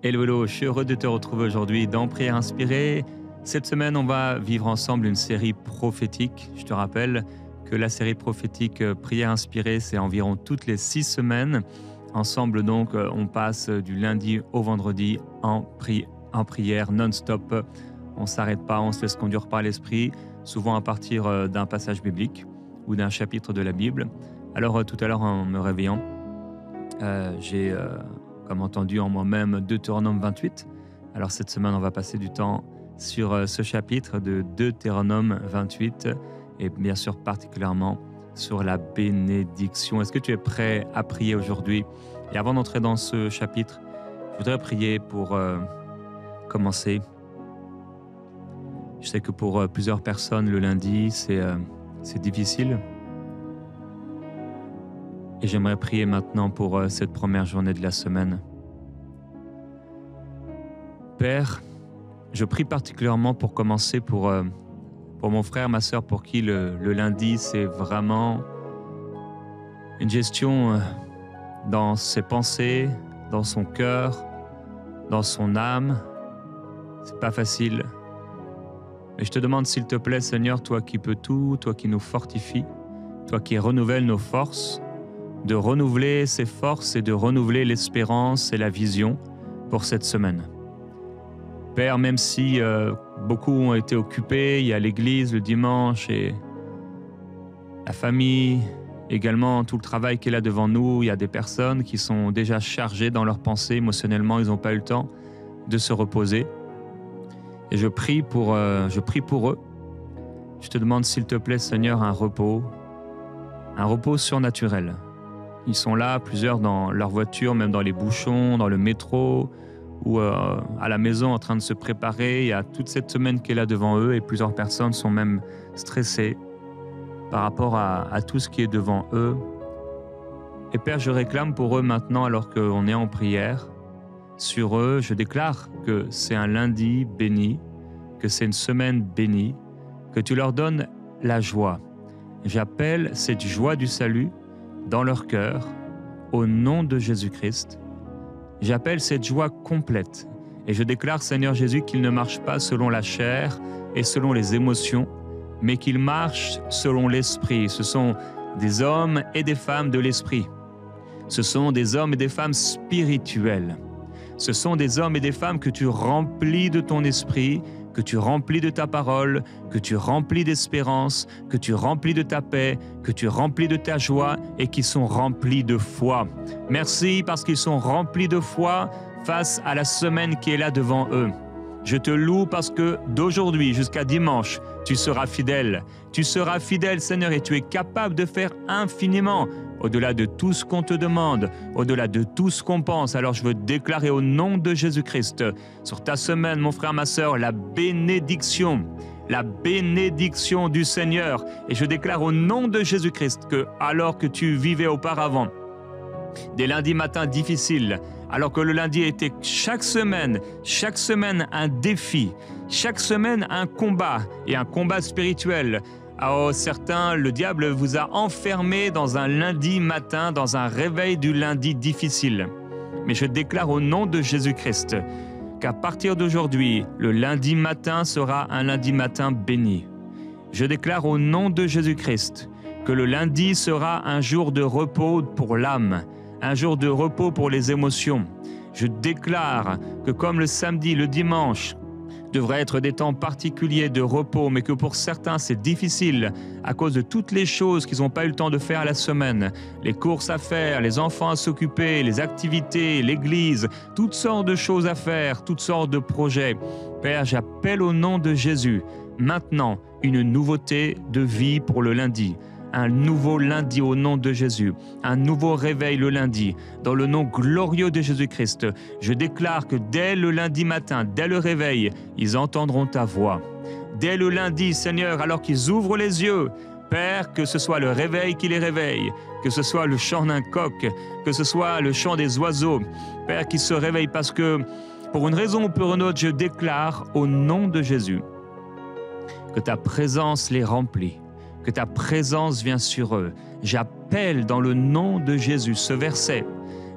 Hello, hello, je suis heureux de te retrouver aujourd'hui dans Prière Inspirée. Cette semaine, on va vivre ensemble une série prophétique. Je te rappelle que la série prophétique Prière Inspirée, c'est environ toutes les 6 semaines. Ensemble, donc, on passe du lundi au vendredi en prière non-stop. On ne s'arrête pas, on se laisse conduire par l'Esprit, souvent à partir d'un passage biblique ou d'un chapitre de la Bible. Alors, tout à l'heure, en me réveillant, j'ai comme entendu en moi-même Deutéronome 28. Alors cette semaine, on va passer du temps sur ce chapitre de Deutéronome 28 et bien sûr particulièrement sur la bénédiction. Est-ce que tu es prêt à prier aujourd'hui? Et avant d'entrer dans ce chapitre, je voudrais prier pour commencer. Je sais que pour plusieurs personnes, le lundi, c'est difficile. Et j'aimerais prier maintenant pour cette première journée de la semaine. Père, je prie particulièrement pour commencer pour mon frère, ma sœur, pour qui le lundi, c'est vraiment une gestion dans ses pensées, dans son cœur, dans son âme. C'est pas facile. Mais je te demande s'il te plaît, Seigneur, toi qui peux tout, toi qui nous fortifie, toi qui renouvelles nos forces, de renouveler ses forces et de renouveler l'espérance et la vision pour cette semaine. Père, même si beaucoup ont été occupés, il y a l'église le dimanche et la famille, également tout le travail qui est là devant nous, il y a des personnes qui sont déjà chargées dans leurs pensées, émotionnellement, ils n'ont pas eu le temps de se reposer. Et je prie pour eux. Je te demande s'il te plaît, Seigneur, un repos surnaturel. Ils sont là, plusieurs dans leur voiture, même dans les bouchons, dans le métro ou à la maison en train de se préparer. Il y a toute cette semaine qui est là devant eux et plusieurs personnes sont même stressées par rapport à tout ce qui est devant eux. Et Père, je réclame pour eux maintenant, alors qu'on est en prière, sur eux, je déclare que c'est un lundi béni, que c'est une semaine bénie, que tu leur donnes la joie. J'appelle cette joie du salut dans leur cœur, au nom de Jésus-Christ. J'appelle cette joie complète et je déclare, Seigneur Jésus, qu'ils ne marchent pas selon la chair et selon les émotions, mais qu'ils marchent selon l'Esprit. Ce sont des hommes et des femmes de l'Esprit. Ce sont des hommes et des femmes spirituels. Ce sont des hommes et des femmes que tu remplis de ton esprit, que tu remplis de ta parole, que tu remplis d'espérance, que tu remplis de ta paix, que tu remplis de ta joie et qui sont remplis de foi. Merci parce qu'ils sont remplis de foi face à la semaine qui est là devant eux. Je te loue parce que d'aujourd'hui jusqu'à dimanche, tu seras fidèle. Tu seras fidèle, Seigneur, et tu es capable de faire infiniment au-delà de tout ce qu'on te demande, au-delà de tout ce qu'on pense. Alors je veux déclarer au nom de Jésus-Christ, sur ta semaine, mon frère, ma sœur, la bénédiction du Seigneur. Et je déclare au nom de Jésus-Christ que, alors que tu vivais auparavant des lundis matins difficiles, alors que le lundi était chaque semaine un défi, chaque semaine un combat et un combat spirituel. Oh, certains, le diable vous a enfermé dans un lundi matin, dans un réveil du lundi difficile. Mais je déclare au nom de Jésus-Christ qu'à partir d'aujourd'hui, le lundi matin sera un lundi matin béni. Je déclare au nom de Jésus-Christ que le lundi sera un jour de repos pour l'âme, un jour de repos pour les émotions. Je déclare que comme le samedi, le dimanche, devraient être des temps particuliers de repos, mais que pour certains c'est difficile à cause de toutes les choses qu'ils n'ont pas eu le temps de faire la semaine, les courses à faire, les enfants à s'occuper, les activités, l'église, toutes sortes de choses à faire, toutes sortes de projets. Père, j'appelle au nom de Jésus maintenant une nouveauté de vie pour le lundi. Un nouveau lundi au nom de Jésus, un nouveau réveil le lundi, dans le nom glorieux de Jésus-Christ. Je déclare que dès le lundi matin, dès le réveil, ils entendront ta voix. Dès le lundi, Seigneur, alors qu'ils ouvrent les yeux, Père, que ce soit le réveil qui les réveille, que ce soit le chant d'un coq, que ce soit le chant des oiseaux, Père, qui se réveillent parce que, pour une raison ou pour une autre, je déclare au nom de Jésus que ta présence les remplit, que ta présence vient sur eux. J'appelle dans le nom de Jésus ce verset.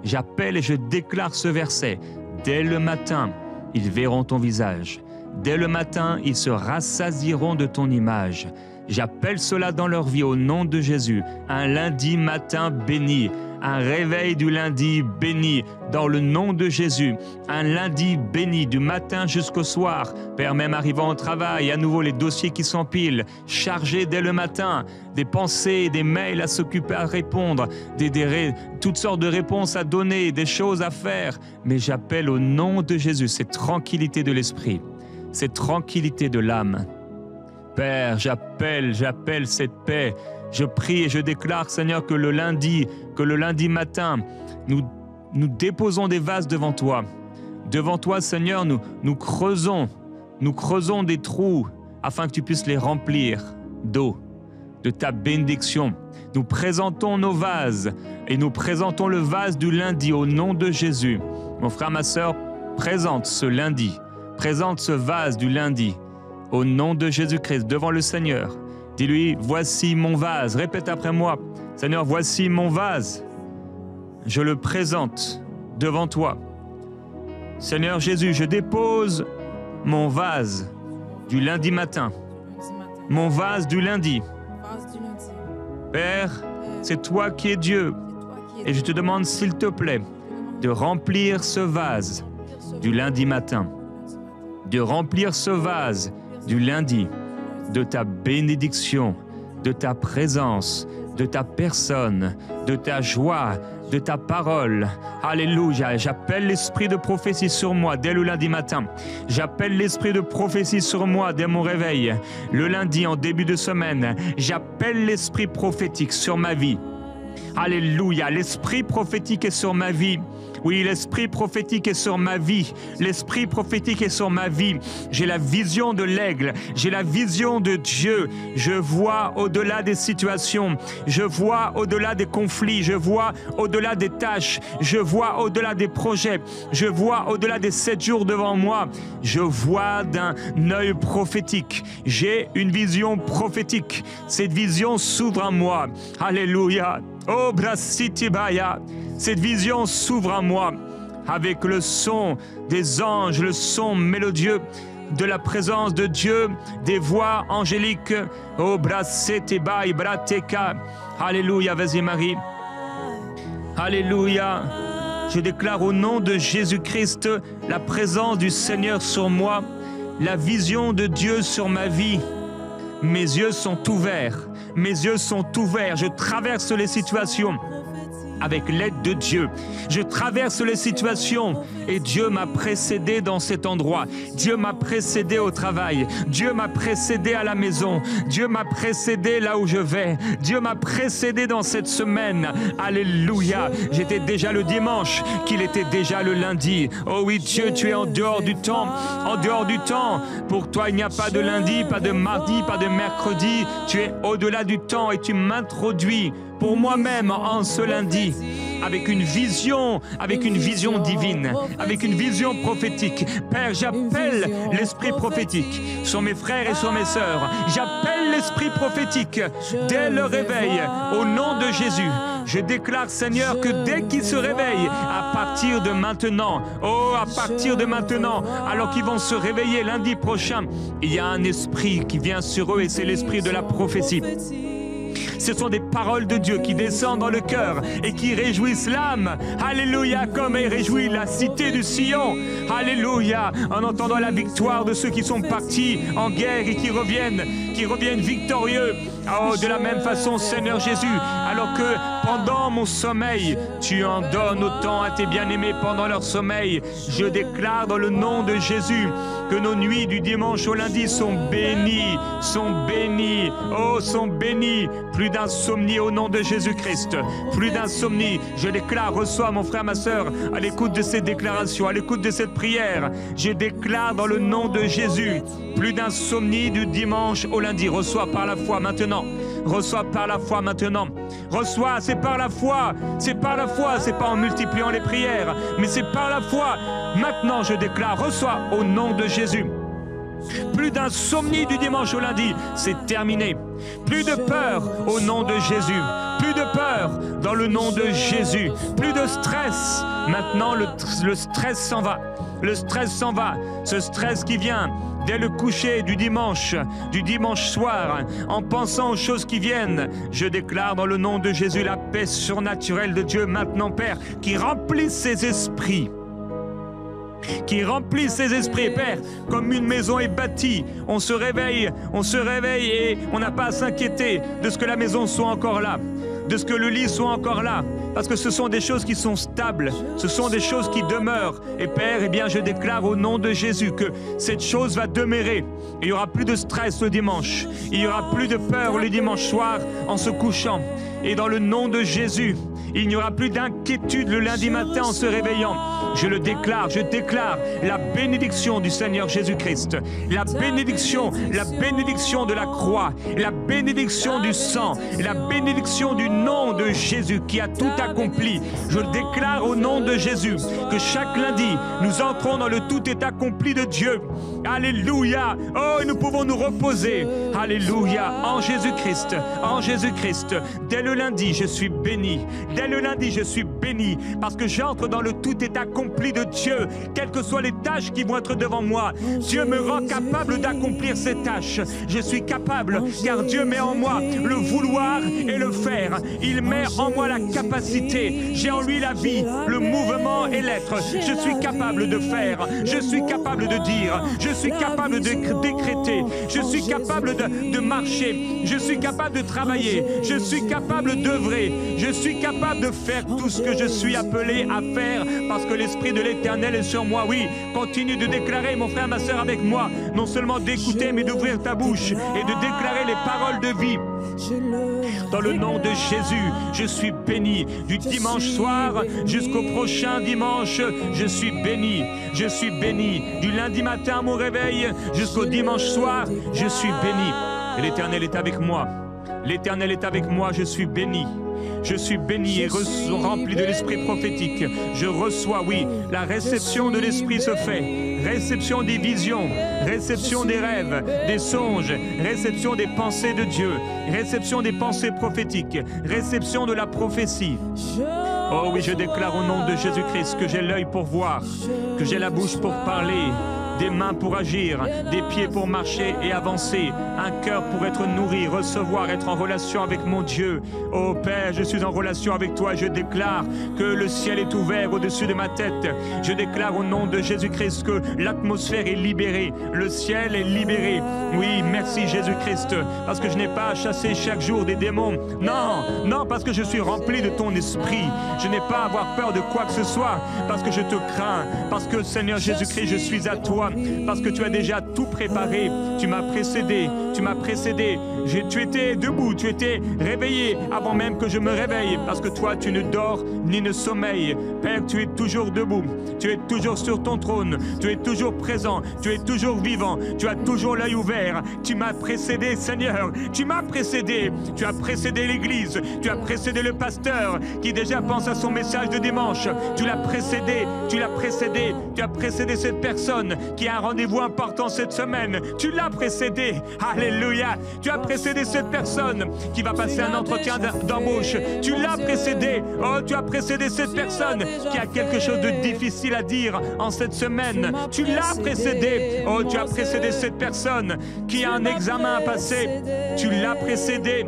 J'appelle et je déclare ce verset. dès le matin, ils verront ton visage. Dès le matin, ils se rassasieront de ton image. J'appelle cela dans leur vie au nom de Jésus. Un lundi matin béni, un réveil du lundi béni dans le nom de Jésus. Un lundi béni du matin jusqu'au soir. Père, même arrivant au travail, à nouveau les dossiers qui s'empilent, chargés dès le matin, des pensées, des mails à s'occuper, à répondre, toutes sortes de réponses à donner, des choses à faire. Mais j'appelle au nom de Jésus cette tranquillité de l'esprit, cette tranquillité de l'âme. Père, j'appelle cette paix. Je prie et je déclare, Seigneur, que le lundi matin, nous déposons des vases devant toi. Devant toi, Seigneur, nous creusons des trous afin que tu puisses les remplir d'eau, de ta bénédiction. Nous présentons nos vases et nous présentons le vase du lundi au nom de Jésus. Mon frère, ma sœur, présente ce vase du lundi au nom de Jésus-Christ devant le Seigneur. Dis-lui, voici mon vase. Répète après moi, Seigneur, voici mon vase. Je le présente devant toi. Seigneur Jésus, je dépose mon vase du lundi matin. Mon vase du lundi. Père, c'est toi qui es Dieu. Et je te demande, s'il te plaît, de remplir ce vase du lundi matin. De remplir ce vase du lundi de ta bénédiction, de ta présence, de ta personne, de ta joie, de ta parole. Alléluia. J'appelle l'esprit de prophétie sur moi dès le lundi matin. J'appelle l'esprit de prophétie sur moi dès mon réveil. Le lundi en début de semaine, j'appelle l'esprit prophétique sur ma vie. Alléluia. L'esprit prophétique est sur ma vie. Oui, l'esprit prophétique est sur ma vie. L'esprit prophétique est sur ma vie. J'ai la vision de l'aigle. J'ai la vision de Dieu. Je vois au-delà des situations. Je vois au-delà des conflits. Je vois au-delà des tâches. Je vois au-delà des projets. Je vois au-delà des 7 jours devant moi. Je vois d'un œil prophétique. J'ai une vision prophétique. Cette vision s'ouvre en moi. Alléluia. Oh, Brasitibaya. Cette vision s'ouvre à moi avec le son des anges, le son mélodieux de la présence de Dieu, des voix angéliques. Oh, Brasetibai, Brateka. Alléluia, vas-y Marie. Alléluia. Je déclare au nom de Jésus-Christ la présence du Seigneur sur moi, la vision de Dieu sur ma vie. Mes yeux sont ouverts. Mes yeux sont ouverts. Je traverse les situations avec l'aide de Dieu. Je traverse les situations et Dieu m'a précédé dans cet endroit. Dieu m'a précédé au travail. Dieu m'a précédé à la maison. Dieu m'a précédé là où je vais. Dieu m'a précédé dans cette semaine. Alléluia. J'étais déjà le dimanche, qu'il était déjà le lundi. Oh oui, Dieu, tu es en dehors du temps. En dehors du temps. Pour toi, il n'y a pas de lundi, pas de mardi, pas de mercredi. Tu es au-delà du temps et tu m'introduis pour moi-même en ce lundi, avec une vision divine, avec une vision prophétique. Père, j'appelle l'esprit prophétique sur mes frères et sur mes sœurs. J'appelle l'esprit prophétique dès le réveil, au nom de Jésus. Je déclare, Seigneur, que dès qu'ils se réveillent, à partir de maintenant, alors qu'ils vont se réveiller lundi prochain, il y a un esprit qui vient sur eux et c'est l'esprit de la prophétie. Ce sont des paroles de Dieu qui descendent dans le cœur et qui réjouissent l'âme. Alléluia, comme est réjouie la cité du Sion. Alléluia, en entendant la victoire de ceux qui sont partis en guerre et qui reviennent victorieux. Oh, de la même façon, Seigneur Jésus, alors que pendant mon sommeil, tu en donnes autant à tes bien-aimés pendant leur sommeil. Je déclare dans le nom de Jésus que nos nuits du dimanche au lundi sont bénies, sont bénies. Plus d'insomnie au nom de Jésus-Christ. Plus d'insomnie. Je déclare, reçois mon frère, ma sœur, à l'écoute de cette déclaration, à l'écoute de cette prière. Je déclare dans le nom de Jésus, plus d'insomnie du dimanche au lundi. Reçois par la foi maintenant. Reçois par la foi maintenant. Reçois, c'est par la foi. C'est par la foi, c'est pas en multipliant les prières, mais c'est par la foi. Maintenant, je déclare, reçois au nom de Jésus. Plus d'insomnie du dimanche au lundi, c'est terminé. Plus de peur au nom de Jésus. Plus de peur dans le nom de Jésus. Plus de stress. Maintenant, le stress s'en va. Le stress s'en va. Ce stress qui vient dès le coucher du dimanche soir, en pensant aux choses qui viennent. Je déclare dans le nom de Jésus la paix surnaturelle de Dieu maintenant, Père, qui remplisse ces esprits. Qui remplisse ces esprits, Père, comme une maison est bâtie. On se réveille et on n'a pas à s'inquiéter de ce que la maison soit encore là, de ce que le lit soit encore là, parce que ce sont des choses qui sont stables, ce sont des choses qui demeurent. Et Père, eh bien, je déclare au nom de Jésus que cette chose va demeurer. Il n'y aura plus de stress le dimanche, il n'y aura plus de peur le dimanche soir en se couchant. Et dans le nom de Jésus, il n'y aura plus d'inquiétude le lundi matin en se réveillant. Je le déclare, je déclare la bénédiction du Seigneur Jésus-Christ, la bénédiction de la croix, la bénédiction du sang, la bénédiction du nom de Jésus qui a tout accompli. Je déclare au nom de Jésus que chaque lundi, nous entrons dans le tout est accompli de Dieu. Alléluia. Oh, et nous pouvons nous reposer. Alléluia. En Jésus-Christ, en Jésus-Christ. Dès le lundi, je suis béni. Dès le lundi, je suis béni parce que j'entre dans le tout est accompli de Dieu. Quelles que soient les tâches qui vont être devant moi, Dieu me rend capable d'accomplir ces tâches. Je suis capable car Dieu met en moi le vouloir et le faire. Il met en moi la capacité. J'ai en lui la vie, le mouvement et l'être. Je suis capable de faire. Je suis capable de dire. Je suis capable de décréter. Je suis capable de marcher. Je suis capable de travailler. Je suis capable d'œuvrer. Je suis capable de faire tout ce que je suis appelé à faire parce que l'Esprit de l'Éternel est sur moi. Oui, continue de déclarer, mon frère, ma sœur, avec moi. Non seulement d'écouter, mais d'ouvrir ta bouche et de déclarer les paroles de vie. Dans le nom de Jésus, je suis béni. Du dimanche soir jusqu'au prochain dimanche, je suis béni. Je suis béni. Du lundi matin à mon réveil jusqu'au dimanche soir, je suis béni. Et l'Éternel est avec moi. L'Éternel est avec moi, je suis béni. Je suis béni et rempli de l'esprit prophétique. Je reçois, oui, la réception de l'esprit se fait. Réception des visions, réception des rêves, des songes, réception des pensées de Dieu, réception des pensées prophétiques, réception de la prophétie. Oh oui, je déclare au nom de Jésus-Christ que j'ai l'œil pour voir, que j'ai la bouche pour parler, des mains pour agir, des pieds pour marcher et avancer, un cœur pour être nourri, recevoir, être en relation avec mon Dieu. Oh Père, je suis en relation avec toi. Je déclare que le ciel est ouvert au-dessus de ma tête. Je déclare au nom de Jésus-Christ que l'atmosphère est libérée, le ciel est libéré. Oui, merci Jésus-Christ, parce que je n'ai pas à chasser chaque jour des démons. Non, non, parce que je suis rempli de ton esprit. Je n'ai pas à avoir peur de quoi que ce soit, parce que je te crains, parce que Seigneur Jésus-Christ, je suis à toi. Parce que tu as déjà tout préparé. Tu m'as précédé, tu m'as précédé. Tu étais debout, tu étais réveillé avant même que je me réveille. Parce que toi, tu ne dors ni ne sommeilles. Père, tu es toujours debout. Tu es toujours sur ton trône. Tu es toujours présent. Tu es toujours vivant. Tu as toujours l'œil ouvert. Tu m'as précédé, Seigneur. Tu m'as précédé. Tu as précédé l'Église. Tu as précédé le pasteur qui déjà pense à son message de dimanche. Tu l'as précédé. Tu l'as précédé. Tu as précédé cette personne qui a un rendez-vous important cette semaine. Tu l'as précédé. Alléluia. Tu as précédé cette personne qui va passer un entretien d'embauche. Tu l'as précédé. Oh, tu as précédé cette personne qui a quelque chose de difficile à dire en cette semaine. Tu l'as précédé. Oh, tu as précédé cette personne qui a un examen à passer. Tu l'as précédé.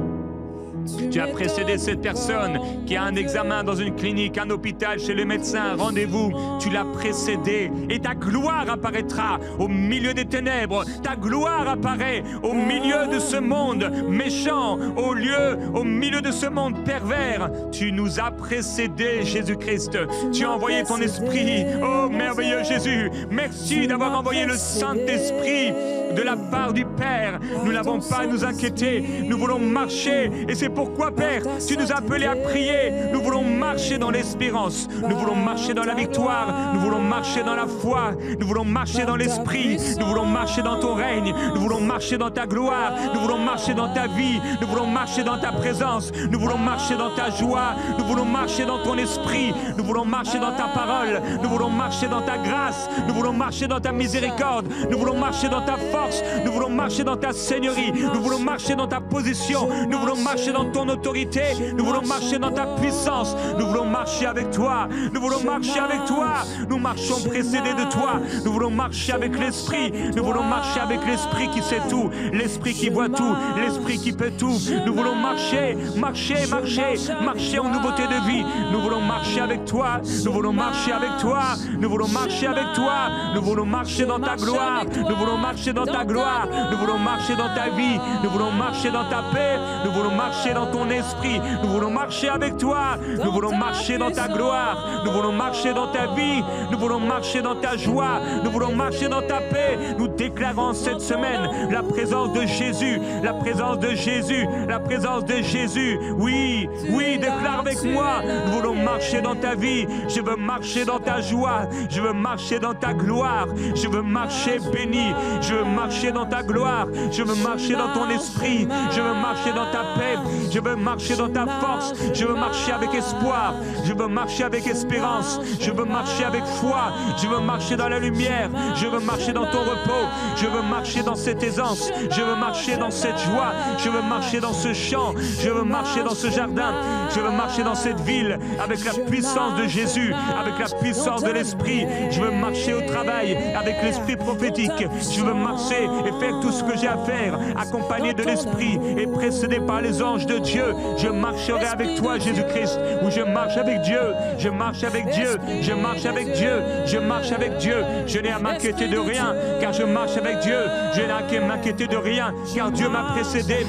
Tu as précédé cette personne qui a un examen dans une clinique, un hôpital, chez le médecin, un rendez-vous. Tu l'as précédé et ta gloire apparaîtra au milieu des ténèbres. Ta gloire apparaît au milieu de ce monde méchant, au milieu de ce monde pervers. Tu nous as précédés, Jésus-Christ. Tu as envoyé ton esprit. Oh, merveilleux Jésus. Merci d'avoir envoyé le Saint-Esprit de la part du Père. Nous n'avons pas à nous inquiéter. Nous voulons marcher. Et c'est pourquoi, Père, tu nous as appelés à prier. Nous voulons marcher dans l'espérance. Nous voulons marcher dans la victoire. Nous voulons marcher dans la foi. Nous voulons marcher dans l'esprit. Nous voulons marcher dans ton règne. Nous voulons marcher dans ta gloire. Nous voulons marcher dans ta vie. Nous voulons marcher dans ta présence. Nous voulons marcher dans ta joie. Nous voulons marcher dans ton esprit. Nous voulons marcher dans ta parole. Nous voulons marcher dans ta grâce. Nous voulons marcher dans ta miséricorde. Nous voulons marcher dans ta force. force, nous voulons marcher dans ta seigneurie, nous voulons marcher dans ta position, nous voulons marcher dans ton autorité, nous voulons marcher dans ta puissance, nous voulons marcher avec toi, nous voulons marcher avec toi, nous marchons précédés de toi, nous voulons marcher avec l'Esprit, nous voulons marcher avec l'Esprit qui sait tout, l'Esprit qui voit tout, l'Esprit qui peut tout, nous voulons marcher, marcher, marcher, marcher en nouveauté de vie, nous voulons marcher avec toi, nous voulons marcher avec toi, nous voulons marcher avec toi, nous voulons marcher dans ta gloire, nous voulons marcher dans ta gloire, nous voulons marcher dans ta vie, nous voulons marcher dans ta paix, nous voulons marcher dans ton esprit, nous voulons marcher avec toi, nous voulons marcher dans ta gloire, nous voulons marcher dans ta vie, nous voulons marcher dans ta joie, nous voulons marcher dans ta paix. Nous déclarons cette semaine la présence de Jésus, la présence de Jésus, la présence de Jésus. Oui, oui, déclare avec moi, nous voulons marcher dans ta vie, je veux marcher dans ta joie, je veux marcher dans ta gloire, je veux marcher béni, je veux marcher dans ta gloire, je veux marcher dans ton esprit, je veux marcher dans ta paix, je veux marcher dans ta force, je veux marcher avec espoir, je veux marcher avec espérance, je veux marcher avec foi, je veux marcher dans la lumière, je veux marcher dans ton repos, je veux marcher dans cette aisance, je veux marcher dans cette joie, je veux marcher dans ce champ, je veux marcher dans ce jardin, je veux marcher dans cette ville avec la puissance de Jésus, avec la puissance de l'Esprit, je veux marcher au travail avec l'Esprit prophétique, je veux marcher et faire tout ce que j'ai à faire, accompagné de l'Esprit et précédé par les anges de Dieu. Je marcherai avec toi, Jésus-Christ, où je marche avec Dieu, je marche avec Dieu, je marche avec Dieu, je marche avec Dieu. Je n'ai à m'inquiéter de rien, car je marche avec Dieu. Je n'ai à m'inquiéter de rien, car Dieu m'a précédé.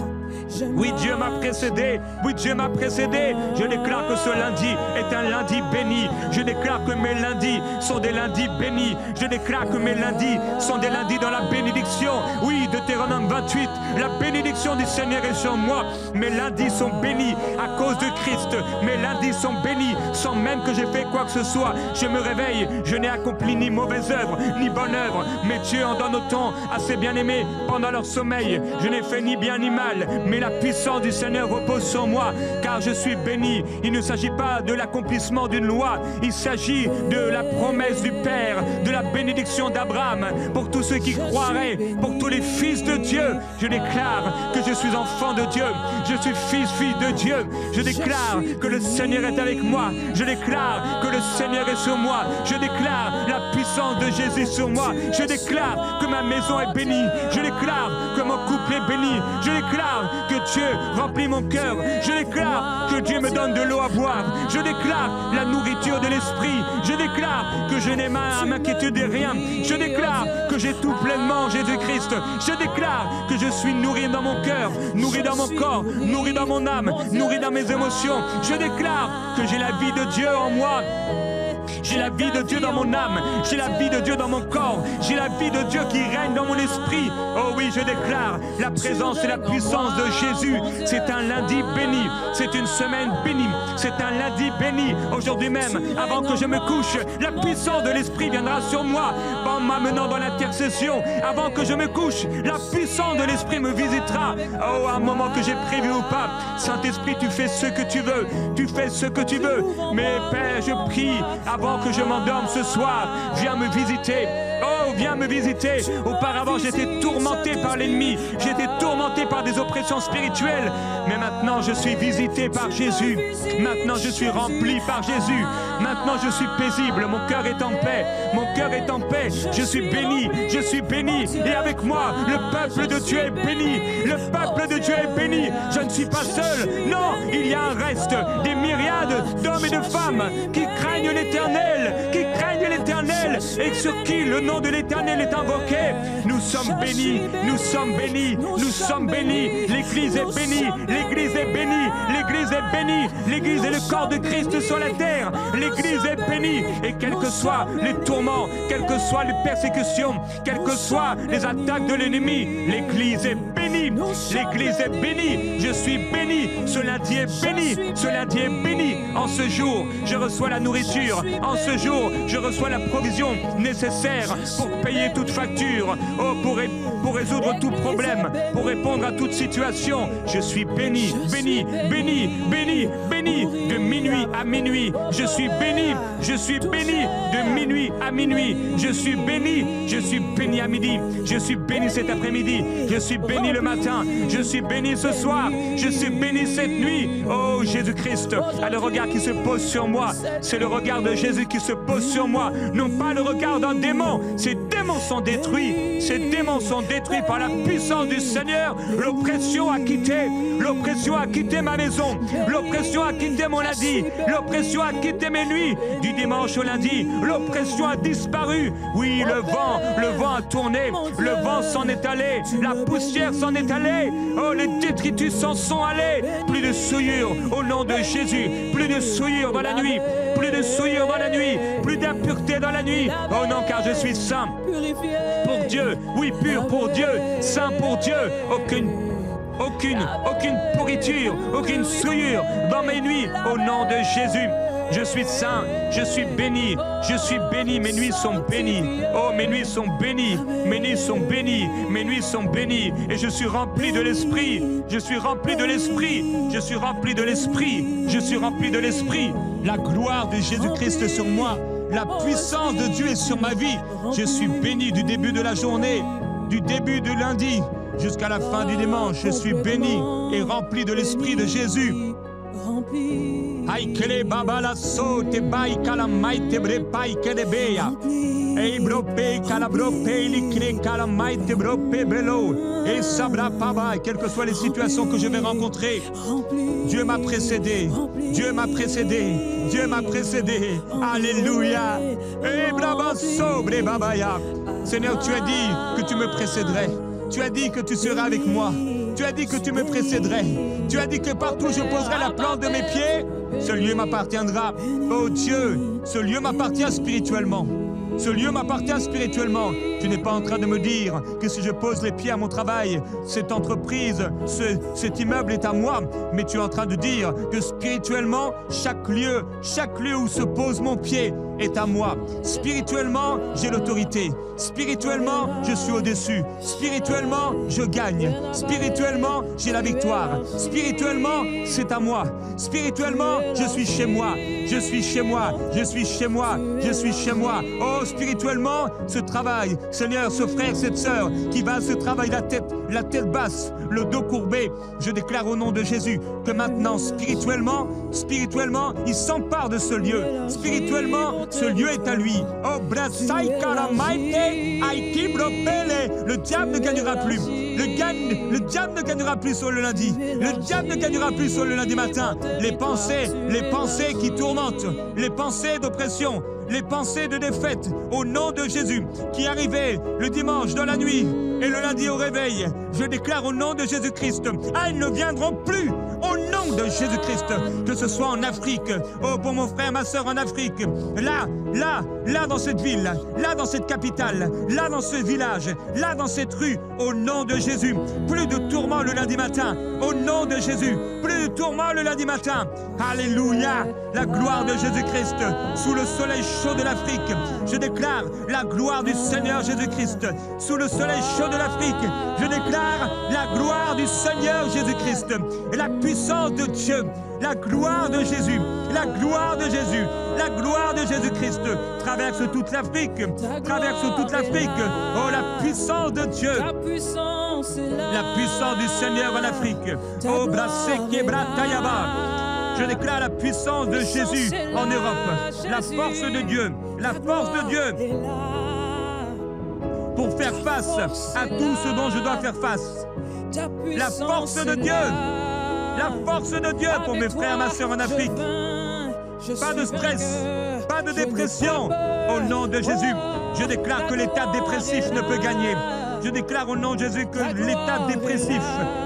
Oui, Dieu m'a précédé. Oui, Dieu m'a précédé. Je déclare que ce lundi est un lundi béni. Je déclare que mes lundis sont des lundis bénis. Je déclare que mes lundis sont des lundis dans la bénédiction. Oui, Deutéronome 28, la bénédiction du Seigneur est sur moi. Mes lundis sont bénis à cause de Christ. Mes lundis sont bénis sans même que j'ai fait quoi que ce soit. Je me réveille, je n'ai accompli ni mauvaise œuvre, ni bonne œuvre. Mais Dieu en donne autant à ses bien-aimés pendant leur sommeil. Je n'ai fait ni bien ni mal, mais la puissance du Seigneur repose sur moi, car je suis béni. Il ne s'agit pas de l'accomplissement d'une loi, il s'agit de la promesse du Père, de la bénédiction d'Abraham, pour tous ceux qui croiraient, pour tous les fils de Dieu. Je déclare que je suis enfant de Dieu, je suis fille de Dieu. Je déclare que le Seigneur est avec moi, je déclare que le Seigneur est sur moi, je déclare la puissance de Jésus sur moi, je déclare que ma maison est bénie, je déclare que mon couple est béni, je déclare que Dieu remplit mon cœur, je déclare que Dieu me donne de l'eau à boire, je déclare la nourriture de l'esprit, je déclare que je n'ai à m'inquiéter de rien, je déclare que j'ai tout pleinement en Jésus-Christ, je déclare que je suis nourri dans mon cœur, nourri dans mon corps, nourri dans mon âme, nourri dans mes émotions, je déclare que j'ai la vie de Dieu en moi. J'ai la vie de Dieu dans mon âme, j'ai la vie de Dieu dans mon corps, j'ai la vie de Dieu qui règne dans mon esprit. Oh oui, je déclare la présence et la puissance de Jésus. C'est un lundi béni, c'est une semaine bénie, c'est un lundi béni. Aujourd'hui même, avant que je me couche, la puissance de l'Esprit viendra sur moi en m'amenant dans l'intercession. Avant que je me couche, la puissance de l'Esprit me visitera. Oh, à un moment que j'ai prévu ou pas, Saint-Esprit, tu fais ce que tu veux, tu fais ce que tu veux. Mais Père, je prie, avant que je m'endorme ce soir, viens me visiter. Oh, viens me visiter. Auparavant, j'étais tourmenté par l'ennemi. J'étais tourmenté par des oppressions spirituelles. Mais maintenant, je suis visité par Jésus. Maintenant, je suis rempli par Jésus. Maintenant, je suis paisible. Mon cœur est en paix. Mon cœur est en paix. Je suis béni. Je suis béni. Et avec moi, le peuple de Dieu est béni. Le peuple de Dieu est béni. Je ne suis pas seul. Non, il y a un reste. Des myriades d'hommes et de femmes qui craignent l'Éternel. Qui craignent l'Éternel. Et sur qui le nom de l'Éternel est invoqué. Nous sommes bénis. Nous sommes bénis. Nous sommes bénis. L'Église est bénie. L'Église est bénie. L'Église est bénie. L'Église est le corps de Christ sur la terre. L'Église est bénie. Et quels que soient les tourments, quelles que soient les persécutions, quelles que soient les attaques de l'ennemi, l'Église est bénie. L'Église est bénie. Je suis béni. Ce lundi est béni. Ce lundi est béni. En ce jour, je reçois la nourriture. En ce jour, je reçois la provision nécessaire pour payer toute facture. Oh, pour résoudre tout problème, pour répondre à toute situation. Je suis béni, béni, béni, béni, béni. De minuit à minuit, je suis béni. Je suis béni de minuit à minuit. Je suis béni à midi. Je suis béni béni cet après-midi. Je suis béni le matin. Je suis béni ce soir. Je suis béni cette nuit. Oh Jésus-Christ, le regard qui se pose sur moi, c'est le regard de Jésus qui se pose sur moi. Non pas le regard d'un démon. Ces démons sont détruits. Ces démons sont détruits par la puissance du Seigneur. L'oppression a quitté. L'oppression a quitté ma maison. L'oppression a quitté mon lundi. L'oppression a quitté mes nuits. Du dimanche au lundi, l'oppression a disparu. Oui, le vent a tourné. Le vent s'en est allé. La poussière s'en est allée. Oh, les détritus s'en sont allés. Plus de souillure au nom de Jésus. Plus de souillure dans la nuit. Plus de souillure dans la nuit. Plus d'impureté dans la nuit. Oh non, car je suis saint pour Dieu. Oui, pur pour Dieu. Saint pour Dieu. Aucune pourriture, aucune souillure dans mes nuits, au nom de Jésus. Je suis saint, je suis béni, mes nuits sont bénies. Oh, mes nuits sont bénies, mes nuits sont bénies, mes nuits sont bénies. Et je suis rempli de l'Esprit, je suis rempli de l'Esprit, je suis rempli de l'Esprit, je suis rempli de l'Esprit. La gloire de Jésus-Christ sur moi, la puissance de Dieu est sur ma vie. Je suis béni du début de la journée, du début du lundi, jusqu'à la fin du dimanche. Je suis béni et rempli de l'Esprit de Jésus. Aikele babala so te bai kala mai te bre pai kele beya. Ei brope kala brope li kre kala mai te brope belo. Et sabra paba, quelles que soient les situations que je vais rencontrer, Dieu m'a précédé, Dieu m'a précédé, Dieu m'a précédé. Alléluia. Et brava sobre babaya. Seigneur, tu as dit que tu me précéderais. Tu as dit que tu seras avec moi. Tu as dit que tu me précéderais. Tu as dit que partout je poserai la plante de mes pieds, ce lieu m'appartiendra. Oh Dieu, ce lieu m'appartient spirituellement. Ce lieu m'appartient spirituellement. Tu n'es pas en train de me dire que si je pose les pieds à mon travail, cette entreprise, cet immeuble est à moi. Mais tu es en train de dire que spirituellement, chaque lieu où se pose mon pied est à moi. Spirituellement, j'ai l'autorité. Spirituellement, je suis au-dessus. Spirituellement, je gagne. Spirituellement, j'ai la victoire. Spirituellement, c'est à moi. Spirituellement, je suis chez moi. Je suis chez moi. Je suis chez moi. Je suis chez moi. Oh, spirituellement, ce travail, Seigneur, ce frère, cette sœur qui va à ce travail, la tête basse, le dos courbé, je déclare au nom de Jésus que maintenant, spirituellement, il s'empare de ce lieu. Spirituellement, ce lieu est à lui. Oh, le diable ne gagnera plus. Le diable ne gagnera plus sur le lundi. Le diable ne gagnera plus sur le lundi matin. Les pensées qui tourmentent, les pensées d'oppression, les pensées de défaite, au nom de Jésus, qui arrivaient le dimanche dans la nuit et le lundi au réveil, je déclare au nom de Jésus-Christ, ils ne viendront plus au nom de Jésus-Christ, que ce soit en Afrique, oh pour mon frère, ma soeur en Afrique, là dans cette ville, là dans cette capitale, là dans ce village, là dans cette rue, au nom de Jésus, plus de tourments le lundi matin, au nom de Jésus, plus de tourments le lundi matin, alléluia, la gloire de Jésus-Christ, sous le soleil chaud de l'Afrique, je déclare la gloire du Seigneur Jésus-Christ, sous le soleil chaud de l'Afrique, je déclare la gloire du Seigneur Jésus-Christ, et la puissance de Dieu, la gloire de Jésus, la gloire de Jésus, la gloire de Jésus-Christ traverse toute l'Afrique, oh la puissance de Dieu, la puissance du Seigneur en Afrique, oh Braseke Bratayaba, je déclare la puissance de Jésus en Europe, la force de Dieu, pour faire face à tout ce dont je dois faire face, la force de Dieu. La force de Dieu pour mes frères, ma soeur en Afrique. Pas de stress, pas de dépression. Au nom de Jésus, je déclare que l'état dépressif ne peut gagner. Je déclare au nom de Jésus que l'état dépressif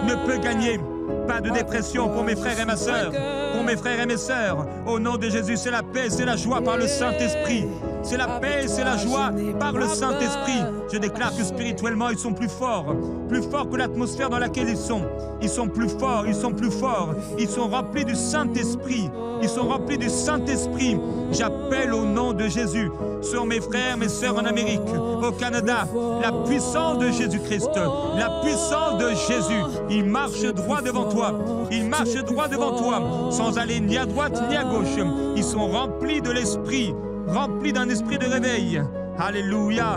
ne peut gagner. Pas de dépression pour mes frères et ma sœur. Pour mes frères et mes sœurs. Au nom de Jésus, c'est la paix, c'est la joie par le Saint-Esprit. C'est la paix, c'est la joie par le Saint-Esprit. Je déclare que spirituellement, ils sont plus forts que l'atmosphère dans laquelle ils sont. Ils sont plus forts, ils sont remplis du Saint-Esprit. J'appelle au nom de Jésus sur mes frères, mes sœurs en Amérique, au Canada, la puissance de Jésus-Christ, la puissance de Jésus. Il marche droit devant toi, sans aller ni à droite ni à gauche. Ils sont remplis de l'Esprit, remplis d'un esprit de réveil. Alléluia.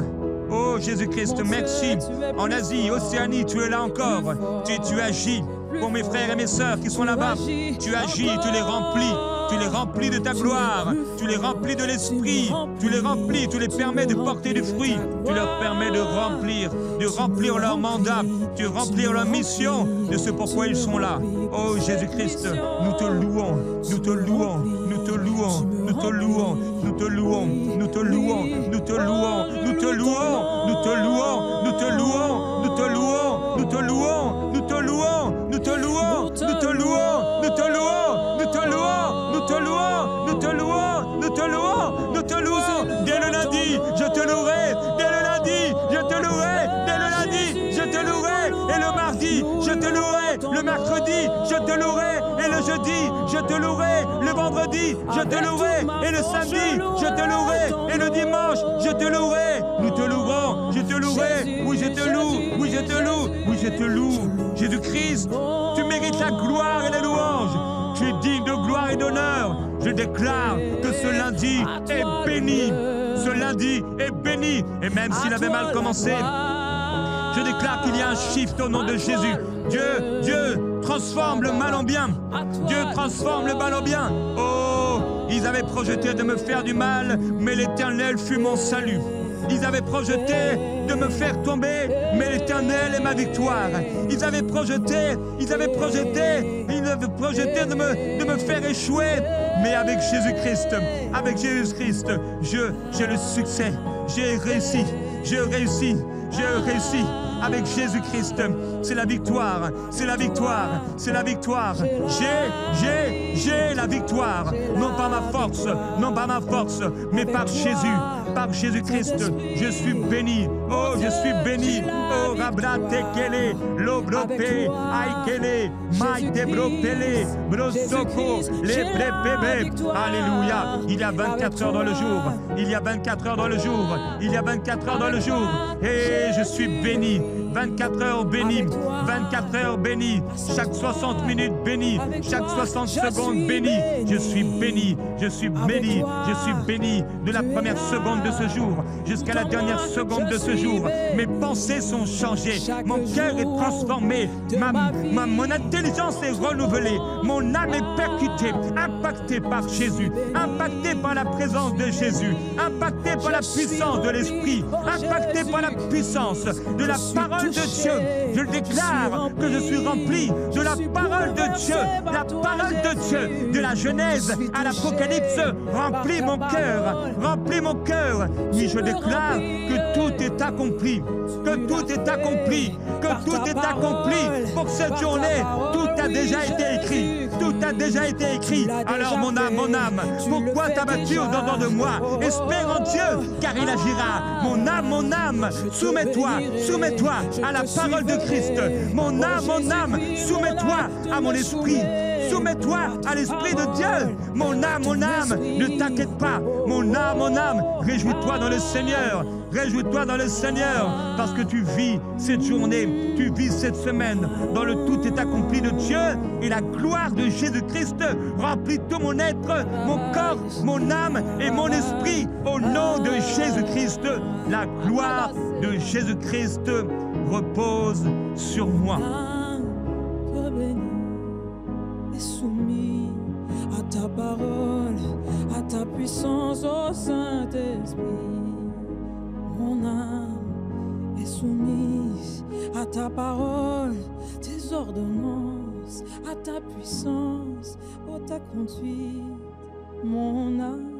Oh Jésus-Christ, merci. En Asie, Océanie, tu es là encore. Tu agis pour mes frères et mes sœurs qui sont là-bas. Tu agis, tu les remplis. Tu les remplis de ta gloire, tu les remplis de l'Esprit, tu les remplis, tu les permets de porter du fruit, tu leur permets de remplir leur mandat, de remplir leur mission, de ce pourquoi ils sont là. Oh Jésus-Christ, nous te louons, nous te louons, nous te louons, nous te louons, nous te louons, nous te louons, nous te louons, nous te louons, nous te louons, nous te louons, nous te louons, nous te louons, nous te louons, nous te louons, nous te louons, nous te louons, nous te louons. Nous te louons, nous te louons, nous te louons, nous te louons. Dès le lundi, je te louerai. Dès le lundi, je te louerai. Dès le lundi, je te louerai. Et le mardi, je te louerai. Le mercredi, je te louerai. Et le jeudi, je te louerai. Le vendredi, je te louerai. Et le samedi, je te louerai. Et le dimanche, je te louerai. Nous te louerons, je te louerai. Oui, je te loue, oui, je te loue, oui, je te loue. Jésus-Christ, tu mérites la gloire et la louange. Tu es digne de gloire et d'honneur. Je déclare que ce lundi est béni. Ce lundi est béni. Et même s'il avait mal commencé, je déclare qu'il y a un shift au nom de Jésus. Dieu transforme le mal en bien. Dieu transforme le mal en bien. Oh, ils avaient projeté de me faire du mal, mais l'Éternel fut mon salut. Ils avaient projeté de me faire tomber, mais l'Éternel est ma victoire. Ils avaient projeté de me faire échouer, mais avec Jésus-Christ, j'ai le succès. J'ai réussi. Avec Jésus-Christ, c'est la victoire, c'est la victoire, c'est la victoire. J'ai la victoire, non par ma force, mais par Jésus-Christ, je suis béni. Oh, je suis béni. Oh, Rabrate Kele, Lobrope, Aikele, Maite Bropele, Brosoko, les Prépébé. Alléluia. Il y a 24 heures dans le jour. Il y a 24 heures dans le jour. Il y a 24 heures dans le jour. Et je suis béni. 24 heures bénies, 24 heures bénies, chaque 60 minutes bénies, chaque 60 secondes bénies. Je suis béni, je suis béni, je suis béni de la première seconde de ce jour jusqu'à la dernière seconde de ce jour. Mes pensées sont changées, mon cœur est transformé, mon intelligence est renouvelée, mon âme est percutée, impactée par Jésus, impactée par la présence de Jésus, impactée par la puissance de l'Esprit, impactée par la puissance de la parole de Dieu. Je déclare que je suis rempli de la parole de Dieu, la parole de Dieu, de la Genèse à l'Apocalypse. Remplis mon cœur, remplis mon cœur. Oui, je déclare que tout est accompli, que tout est accompli, que tout est accompli pour cette journée. Tout a déjà été écrit, tout a déjà été écrit. Alors mon âme, pourquoi t'abattus au-dedans de moi? Espère en Dieu, car il agira. Mon âme, soumets-toi à la parole de Christ. Mon âme, soumets-toi à mon esprit. Soumets-toi à l'Esprit de Dieu. Mon âme, ne t'inquiète pas. Mon âme, réjouis-toi dans le Seigneur. Réjouis-toi dans le Seigneur, parce que tu vis cette journée, tu vis cette semaine dans le tout est accompli de Dieu, et la gloire de Jésus-Christ remplit tout mon être, mon corps, mon âme et mon esprit. Au nom de Jésus-Christ, la gloire de Jésus-Christ repose sur moi. Soumis à ta parole, à ta puissance, ô Saint-Esprit. Mon âme est soumise à ta parole, tes ordonnances, à ta puissance, ô ta conduite. Mon âme